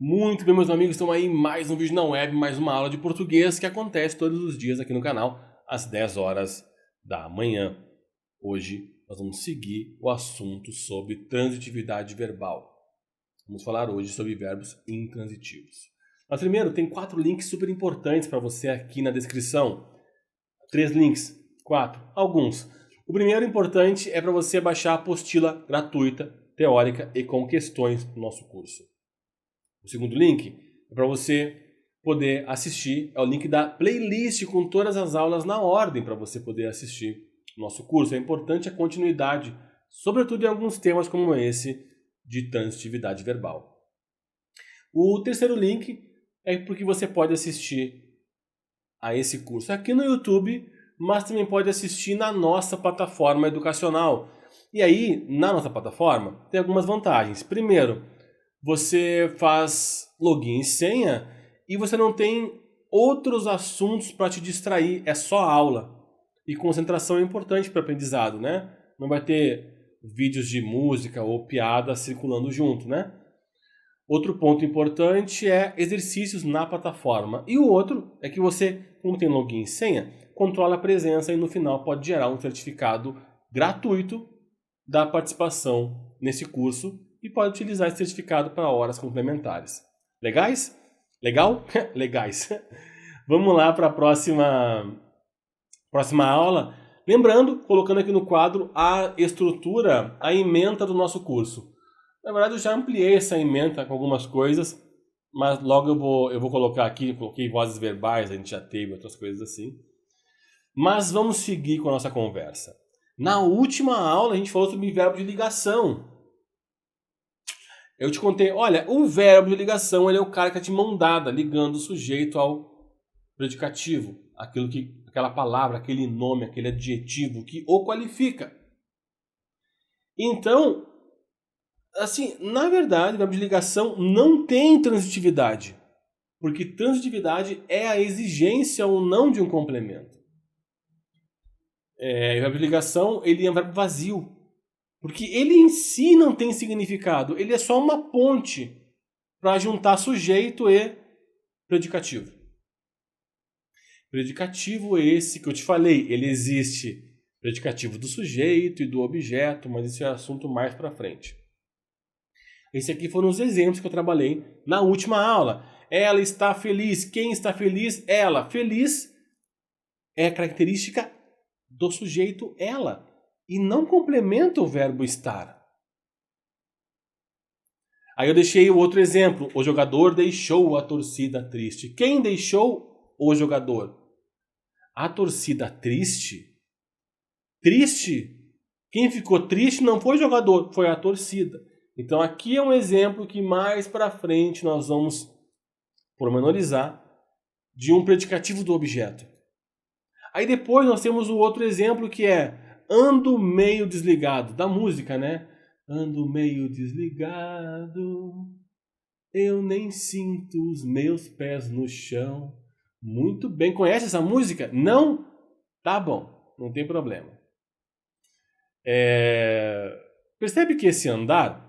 Muito bem, meus amigos, estão aí mais um vídeo na web, mais uma aula de português que acontece todos os dias aqui no canal, às 10 horas da manhã. Hoje nós vamos seguir o assunto sobre transitividade verbal. Vamos falar hoje sobre verbos intransitivos. Mas primeiro, tem 4 links super importantes para você aqui na descrição. 3 links, 4, alguns. O primeiro importante é para você baixar a apostila gratuita, teórica e com questões do nosso curso. O segundo link é para você poder assistir, é o link da playlist com todas as aulas na ordem para você poder assistir o nosso curso. É importante a continuidade, sobretudo em alguns temas como esse de transitividade verbal. O terceiro link é porque você pode assistir a esse curso aqui no YouTube, mas também pode assistir na nossa plataforma educacional. E aí, na nossa plataforma, tem algumas vantagens. Primeiro, você faz login e senha e você não tem outros assuntos para te distrair, é só aula. E concentração é importante para o aprendizado, né? Não vai ter vídeos de música ou piada circulando junto, né? Outro ponto importante é exercícios na plataforma. E o outro é que você, como tem login e senha, controla a presença e no final pode gerar um certificado gratuito da participação nesse curso e pode utilizar esse certificado para horas complementares. Legais? Legal? Legais. Vamos lá para a próxima aula. Lembrando, colocando aqui no quadro a estrutura, a ementa do nosso curso. Na verdade, eu já ampliei essa ementa com algumas coisas, mas logo eu vou colocar aqui, coloquei vozes verbais, a gente já teve outras coisas assim. Mas vamos seguir com a nossa conversa. Na última aula, a gente falou sobre verbo de ligação. Eu te contei, olha, o verbo de ligação ele é o cara que está de mão dada, ligando o sujeito ao predicativo, aquela palavra, aquele nome, aquele adjetivo que o qualifica. Então, assim, na verdade, o verbo de ligação não tem transitividade, porque transitividade é a exigência ou não de um complemento. O verbo de ligação ele é um verbo vazio. Porque ele em si não tem significado, ele é só uma ponte para juntar sujeito e predicativo. Predicativo esse que eu te falei, ele existe predicativo do sujeito e do objeto, mas isso é assunto mais para frente. Esse aqui foram os exemplos que eu trabalhei na última aula. Ela está feliz, quem está feliz? Ela. Feliz é característica do sujeito ela. E não complementa o verbo estar. Aí eu deixei o outro exemplo. O jogador deixou a torcida triste. Quem deixou o jogador? A torcida triste? Triste? Quem ficou triste não foi o jogador, foi a torcida. Então aqui é um exemplo que mais para frente nós vamos pormenorizar de um predicativo do objeto. Aí depois nós temos o outro exemplo que é ando meio desligado, da música, né? Ando meio desligado, eu nem sinto os meus pés no chão. Muito bem, conhece essa música? Não? Tá bom, não tem problema. Percebe que esse andar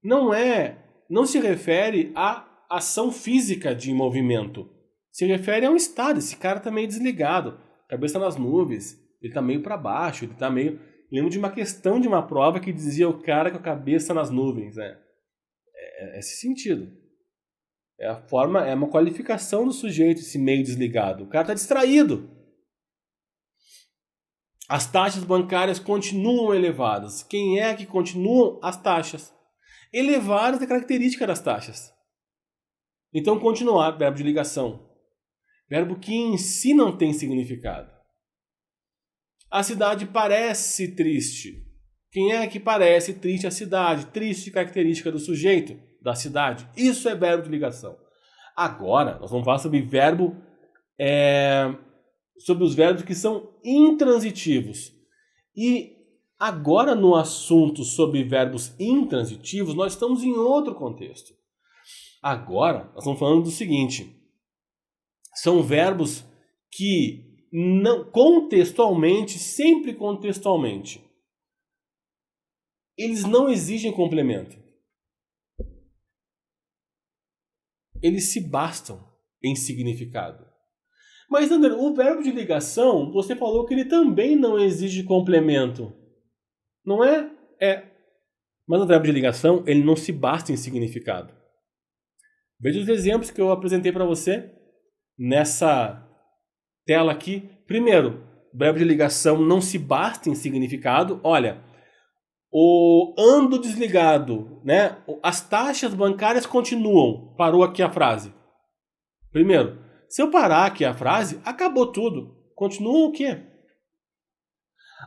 não se refere à ação física de movimento. Se refere a um estado, esse cara tá meio desligado, cabeça nas nuvens. Ele tá meio para baixo, ele tá meio... Lembro de uma questão de uma prova que dizia o cara com a cabeça nas nuvens, né? É esse sentido. É uma qualificação do sujeito esse meio desligado. O cara tá distraído. As taxas bancárias continuam elevadas. Quem é que continuam as taxas? Elevadas é característica das taxas. Então continuar, verbo de ligação. Verbo que em si não tem significado. A cidade parece triste. Quem é que parece triste? A cidade. Triste, característica do sujeito, da cidade. Isso é verbo de ligação. Agora, nós vamos falar sobre sobre os verbos que são intransitivos. E agora, no assunto sobre verbos intransitivos, nós estamos em outro contexto. Agora, nós estamos falando do seguinte. São verbos que não, contextualmente, sempre contextualmente, eles não exigem complemento. eles se bastam em significado. Mas, André, o verbo de ligação, você falou que ele também não exige complemento. Não é? É. Mas o verbo de ligação, ele não se basta em significado. Veja os exemplos que eu apresentei para você nessa tela aqui. Primeiro, o verbo de ligação não se basta em significado. Olha, o ando desligado, né? As taxas bancárias continuam. Parou aqui a frase. Primeiro, se eu parar aqui a frase, acabou tudo. Continua o quê?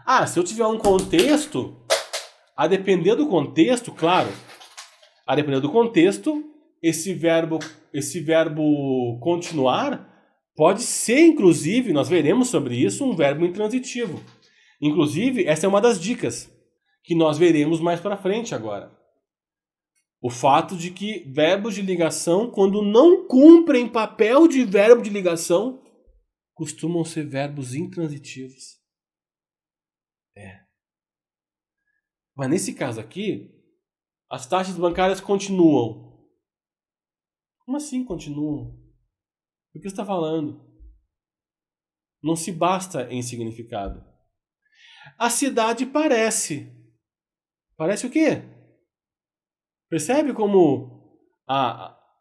Ah, se eu tiver um contexto, a depender do contexto, claro, a depender do contexto, esse verbo continuar pode ser, inclusive, nós veremos sobre isso, um verbo intransitivo. Inclusive, essa é uma das dicas que nós veremos mais para frente agora. O fato de que verbos de ligação, quando não cumprem papel de verbo de ligação, costumam ser verbos intransitivos. Mas nesse caso aqui, as taxas bancárias continuam. Como assim continuam? O que você está falando? Não se basta em significado. A cidade parece. Parece o quê? Percebe como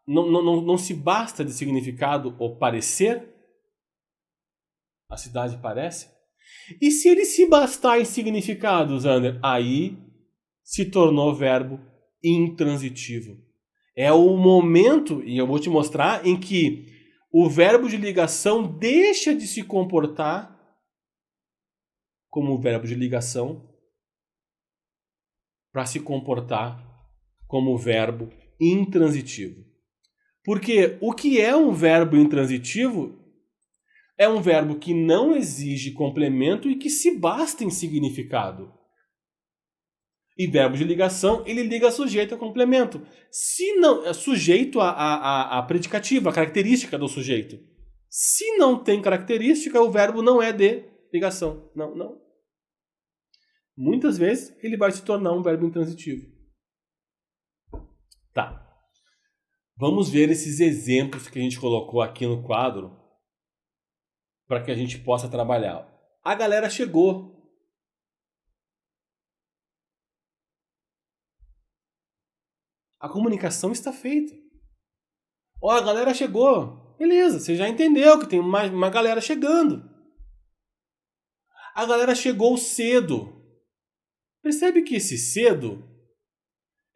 não se basta de significado o parecer? A cidade parece? E se ele se bastar em significado, Zander, aí se tornou verbo intransitivo. É o momento, e eu vou te mostrar, em que o verbo de ligação deixa de se comportar como verbo de ligação para se comportar como verbo intransitivo. Porque o que é um verbo intransitivo é um verbo que não exige complemento e que se basta em significado. E verbo de ligação, ele liga sujeito a complemento. Se não é sujeito a predicativo, a característica do sujeito. Se não tem característica, o verbo não é de ligação. Não. Muitas vezes ele vai se tornar um verbo intransitivo. Tá. Vamos ver esses exemplos que a gente colocou aqui no quadro para que a gente possa trabalhar. A galera chegou. A comunicação está feita. Ó, a galera chegou. Beleza, você já entendeu que tem uma galera chegando. A galera chegou cedo. Percebe que esse cedo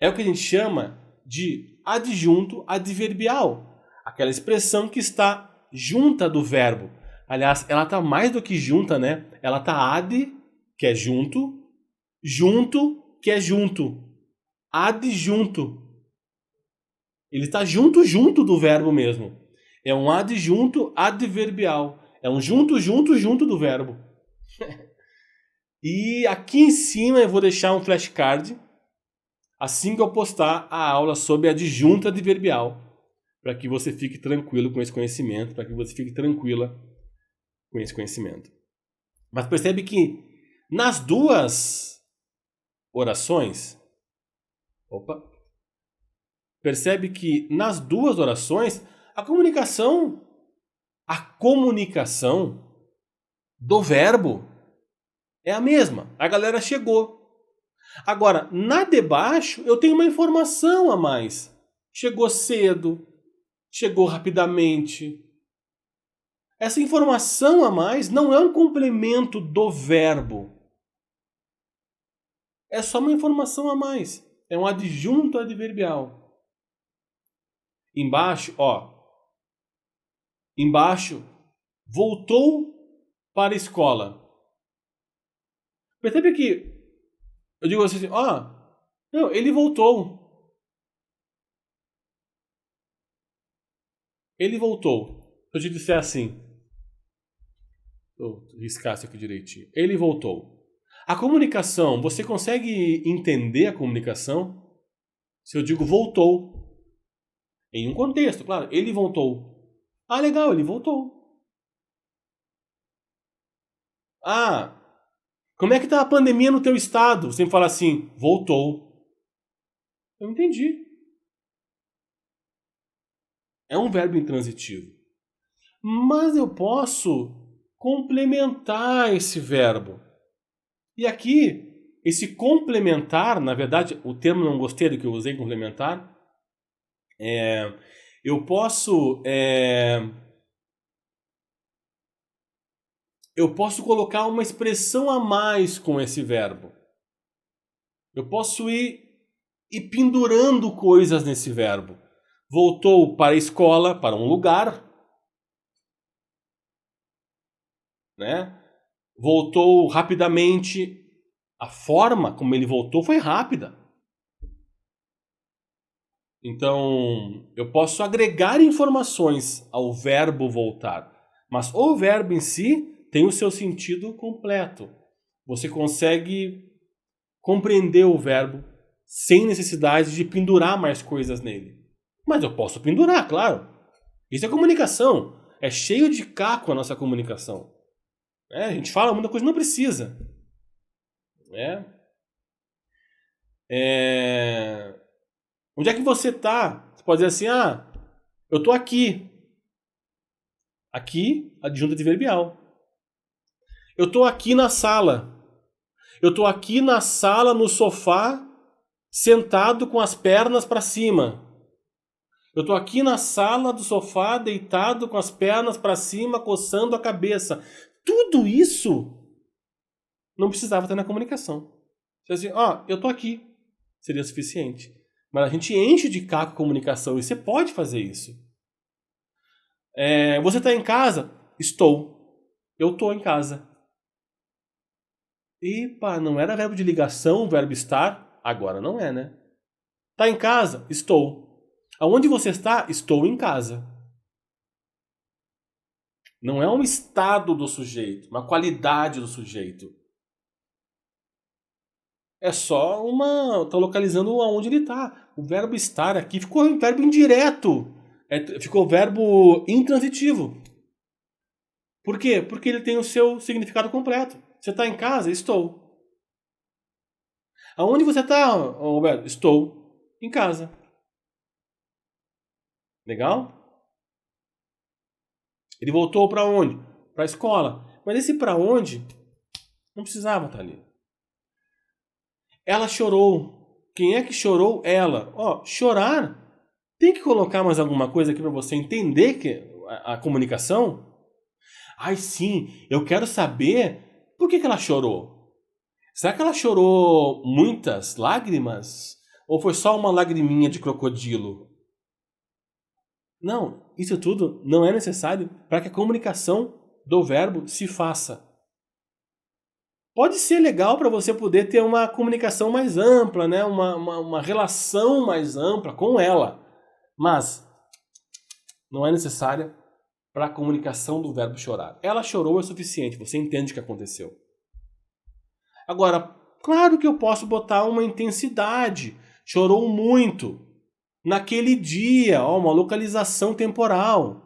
é o que a gente chama de adjunto adverbial. Aquela expressão que está junta do verbo. Aliás, ela está mais do que junta, né? Ela está ad, que é junto, junto, que é junto. Adjunto. Ele está junto do verbo mesmo. É um adjunto adverbial. É um junto do verbo. E aqui em cima eu vou deixar um flashcard assim que eu postar a aula sobre adjunto adverbial, para que você fique tranquilo com esse conhecimento, para que você fique tranquila com esse conhecimento. Mas percebe que nas duas orações, percebe que nas duas orações a comunicação do verbo é a mesma. A galera chegou. Agora, na de baixo, eu tenho uma informação a mais. Chegou cedo, chegou rapidamente. Essa informação a mais não é um complemento do verbo. É só uma informação a mais. É um adjunto adverbial. Embaixo, Embaixo, voltou para a escola. Percebe que eu digo assim, não, ele voltou. Ele voltou. Se eu te disser assim, eu riscasse aqui direitinho. Ele voltou. A comunicação, você consegue entender a comunicação? Se eu digo voltou. Em um contexto, claro. Ele voltou. Ah, legal, ele voltou. Ah, como é que tá a pandemia no teu estado? Você me fala assim, voltou. Eu entendi. É um verbo intransitivo. Mas eu posso complementar esse verbo. E aqui, esse complementar, na verdade, o termo não gostei do que eu usei, complementar, eu posso colocar uma expressão a mais com esse verbo. Eu posso ir pendurando coisas nesse verbo. Voltou para a escola, para um lugar, né? Voltou rapidamente. A forma como ele voltou foi rápida. Então, eu posso agregar informações ao verbo voltar. Mas o verbo em si tem o seu sentido completo. Você consegue compreender o verbo sem necessidade de pendurar mais coisas nele. Mas eu posso pendurar, claro. Isso é comunicação. É cheio de caco a nossa comunicação. A gente fala muita coisa, não precisa. Onde é que você tá? Você pode dizer assim, eu tô aqui. Aqui, adjunto adverbial. Eu tô aqui na sala. Eu tô aqui na sala, no sofá, sentado com as pernas para cima. Eu tô aqui na sala do sofá, deitado com as pernas para cima, coçando a cabeça. Tudo isso não precisava ter na comunicação. Você diz assim, eu tô aqui. Seria suficiente. Mas a gente enche de caco comunicação e você pode fazer isso. Você tá em casa? Estou. Eu tô em casa. Epa, não era verbo de ligação, verbo estar? Agora não é, né? Tá em casa? Estou. Aonde você está? Estou em casa. Não é um estado do sujeito, uma qualidade do sujeito. É só tô localizando aonde ele está. O verbo estar aqui ficou um verbo indireto. Ficou verbo intransitivo. Por quê? Porque ele tem o seu significado completo. Você está em casa? Estou. Aonde você está, Roberto? Estou em casa. Legal? Ele voltou para onde? Para a escola. Mas esse para onde não precisava estar ali. Ela chorou. Quem é que chorou? Ela. Chorar. Tem que colocar mais alguma coisa aqui para você entender que a comunicação? Ai, sim, eu quero saber por que ela chorou. Será que ela chorou muitas lágrimas? Ou foi só uma lagriminha de crocodilo? Não, isso tudo não é necessário para que a comunicação do verbo se faça. Pode ser legal para você poder ter uma comunicação mais ampla, né? uma relação mais ampla com ela. Mas não é necessária para a comunicação do verbo chorar. Ela chorou é suficiente, você entende o que aconteceu. Agora, claro que eu posso botar uma intensidade. Chorou muito. Naquele dia, uma localização temporal.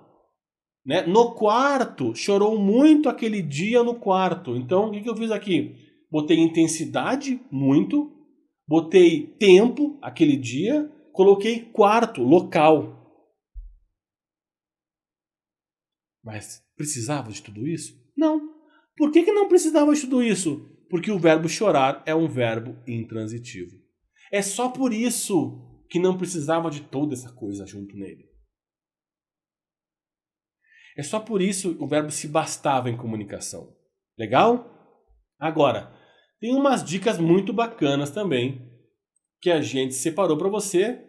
Né? No quarto, chorou muito aquele dia no quarto. Então, o que eu fiz aqui? Botei intensidade, muito. Botei tempo, aquele dia. Coloquei quarto, local. Mas precisava de tudo isso? Não. Por que não precisava de tudo isso? Porque o verbo chorar é um verbo intransitivo. É só por isso que não precisava de toda essa coisa junto nele. É só por isso que o verbo se bastava em comunicação. Legal? Agora, tem umas dicas muito bacanas também que a gente separou para você,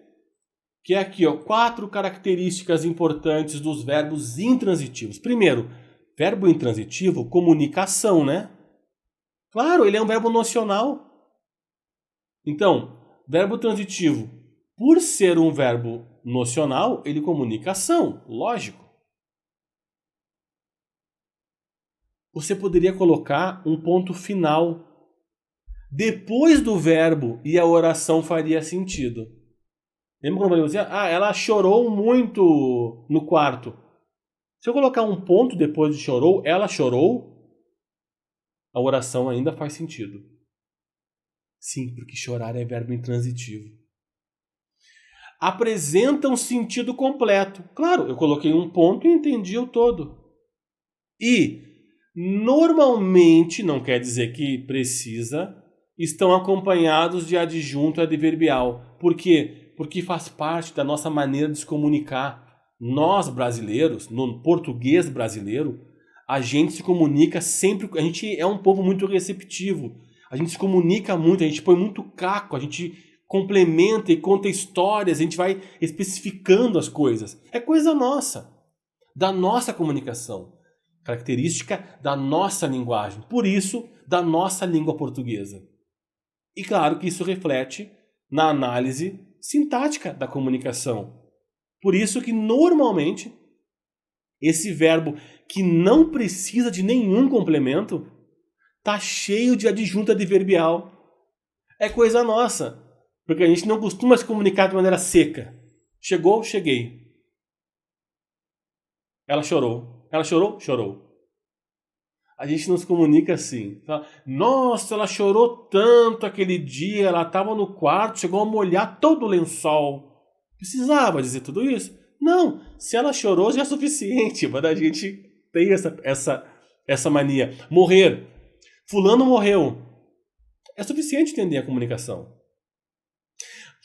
que é aqui, 4 características importantes dos verbos intransitivos. Primeiro, verbo intransitivo, comunicação, né? Claro, ele é um verbo nocional. Então, verbo transitivo, por ser um verbo nocional, ele comunica ação, lógico. Você poderia colocar um ponto final depois do verbo e a oração faria sentido. Lembra quando eu dizia, ela chorou muito no quarto. Se eu colocar um ponto depois de chorou, ela chorou, a oração ainda faz sentido. Sim, porque chorar é verbo intransitivo. apresenta um sentido completo. Claro, eu coloquei um ponto e entendi o todo. E, normalmente, não quer dizer que precisa, estão acompanhados de adjunto adverbial. Por quê? Porque faz parte da nossa maneira de se comunicar. Nós, brasileiros, no português brasileiro, a gente se comunica sempre, a gente é um povo muito receptivo, a gente se comunica muito, a gente põe muito caco, a gente complementa e conta histórias, a gente vai especificando as coisas. É coisa nossa, da nossa comunicação, característica da nossa linguagem, por isso, da nossa língua portuguesa. E claro que isso reflete na análise sintática da comunicação. Por isso que normalmente esse verbo que não precisa de nenhum complemento tá cheio de adjunto adverbial. É coisa nossa, porque a gente não costuma se comunicar de maneira seca. Chegou, cheguei. Ela chorou. Ela chorou, chorou. A gente não se comunica assim. Nossa, ela chorou tanto aquele dia, ela estava no quarto, chegou a molhar todo o lençol. Precisava dizer tudo isso? Não, se ela chorou já é suficiente, mas a gente tem essa mania. Morrer. Fulano morreu. É suficiente entender a comunicação.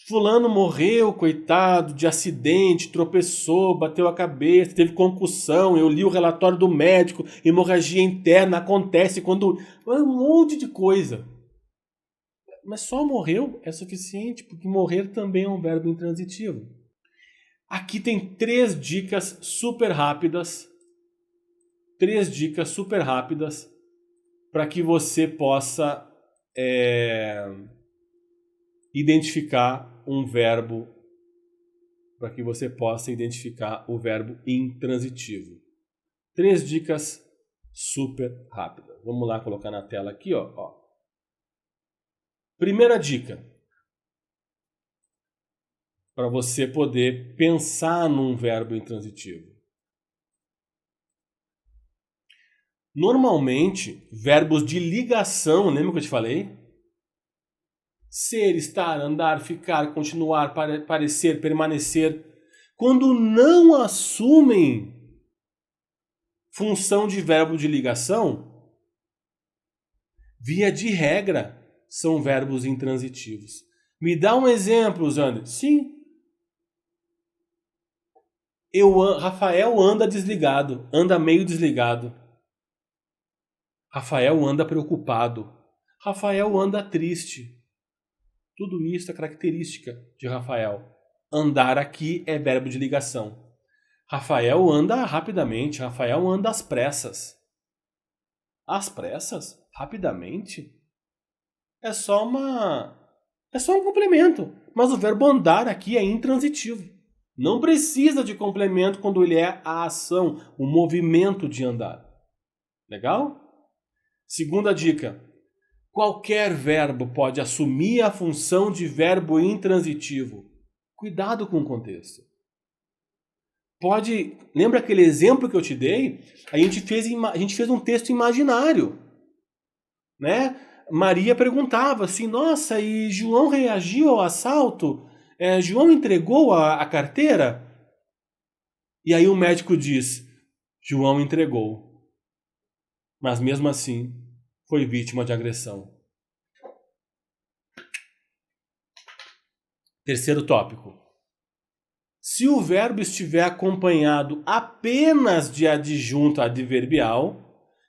Fulano morreu, coitado, de acidente, tropeçou, bateu a cabeça, teve concussão, eu li o relatório do médico, hemorragia interna, acontece quando... Um monte de coisa. Mas só morreu é suficiente, porque morrer também é um verbo intransitivo. Aqui tem 3 dicas super rápidas. 3 dicas super rápidas para que você possa identificar um verbo, para que você possa identificar o verbo intransitivo. 3 dicas super rápidas. Vamos lá colocar na tela aqui, ó. Primeira dica, para você poder pensar num verbo intransitivo. Normalmente, verbos de ligação, lembra que eu te falei? Ser, estar, andar, ficar, continuar, parecer, permanecer. Quando não assumem função de verbo de ligação, via de regra, são verbos intransitivos. Me dá um exemplo, Zander. Sim. Rafael anda desligado, anda meio desligado. Rafael anda preocupado. Rafael anda triste. Tudo isso é característica de Rafael. Andar aqui é verbo de ligação. Rafael anda rapidamente. Rafael anda às pressas. Às pressas? Rapidamente? É só um complemento. Mas o verbo andar aqui é intransitivo. Não precisa de complemento quando ele é a ação, o movimento de andar. Legal? Segunda dica. Qualquer verbo pode assumir a função de verbo intransitivo. Cuidado com o contexto. Lembra aquele exemplo que eu te dei? A gente fez um texto imaginário, né? Maria perguntava assim, nossa, e João reagiu ao assalto? João entregou a carteira? E aí o médico diz, João entregou. Mas mesmo assim, foi vítima de agressão. Terceiro tópico. Se o verbo estiver acompanhado apenas de adjunto adverbial,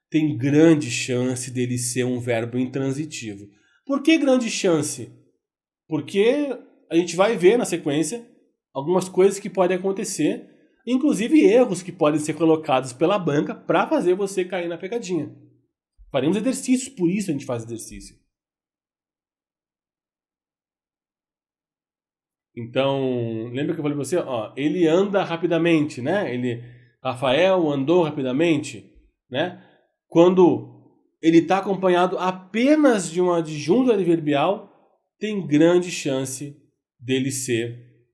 tem grande chance dele ser um verbo intransitivo. Por que grande chance? Porque a gente vai ver na sequência algumas coisas que podem acontecer, inclusive erros que podem ser colocados pela banca para fazer você cair na pegadinha. Faremos exercícios, por isso a gente faz exercício. Então, lembra que eu falei para você? Ele anda rapidamente, né? Rafael andou rapidamente, né? Quando ele está acompanhado apenas de um adjunto adverbial, tem grande chance dele ser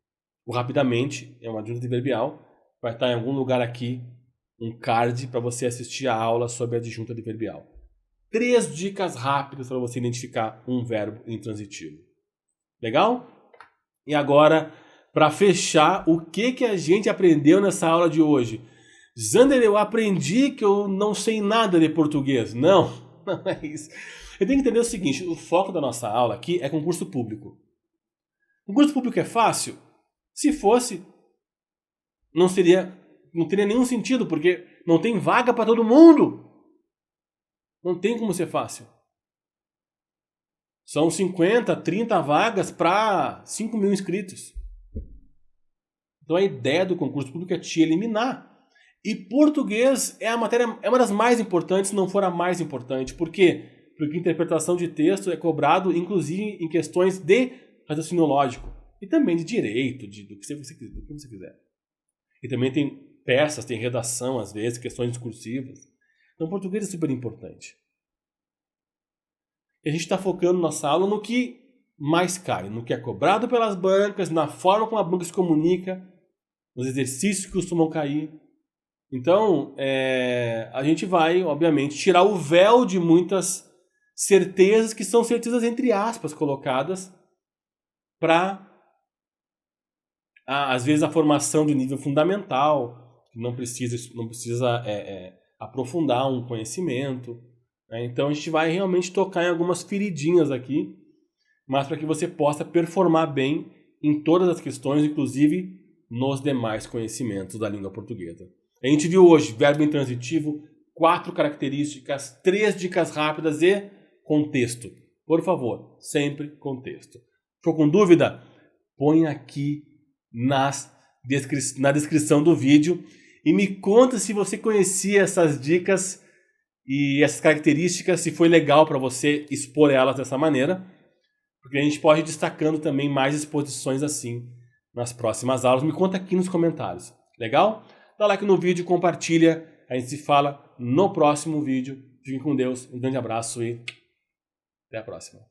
o rapidamente, é um adjunto adverbial, vai estar em algum lugar aqui, um card para você assistir a aula sobre adjunto adverbial. 3 dicas rápidas para você identificar um verbo intransitivo. Legal? E agora, para fechar o que a gente aprendeu nessa aula de hoje. Zander, eu aprendi que eu não sei nada de português. Não, não é isso. Eu tenho que entender o seguinte, o foco da nossa aula aqui é concurso público. Concurso público é fácil? Se fosse, não teria nenhum sentido, porque não tem vaga para todo mundo. Não tem como ser fácil. São 50, 30 vagas para 5 mil inscritos. Então a ideia do concurso público é te eliminar. E português é uma das mais importantes, se não for a mais importante. Por quê? Porque interpretação de texto é cobrado, inclusive, em questões de raciocínio lógico. E também de direito, do que você quiser. E também tem peças, tem redação, às vezes, questões discursivas. Então português é super importante. E a gente está focando nossa aula no que mais cai, no que é cobrado pelas bancas, na forma como a banca se comunica, nos exercícios que costumam cair. Então, a gente vai, obviamente, tirar o véu de muitas certezas que são certezas entre aspas colocadas para, às vezes, a formação de nível fundamental, que não precisa aprofundar um conhecimento. Né? Então, a gente vai realmente tocar em algumas feridinhas aqui, mas para que você possa performar bem em todas as questões, inclusive nos demais conhecimentos da língua portuguesa. A gente viu hoje verbo intransitivo, 4 características, 3 dicas rápidas e contexto. Por favor, sempre contexto. Ficou com dúvida? Põe aqui na descrição do vídeo e me conta se você conhecia essas dicas e essas características, se foi legal para você expor elas dessa maneira, porque a gente pode ir destacando também mais exposições assim nas próximas aulas. Me conta aqui nos comentários. Legal? Dá like no vídeo, compartilha. A gente se fala no próximo vídeo. Fiquem com Deus. Um grande abraço e até a próxima.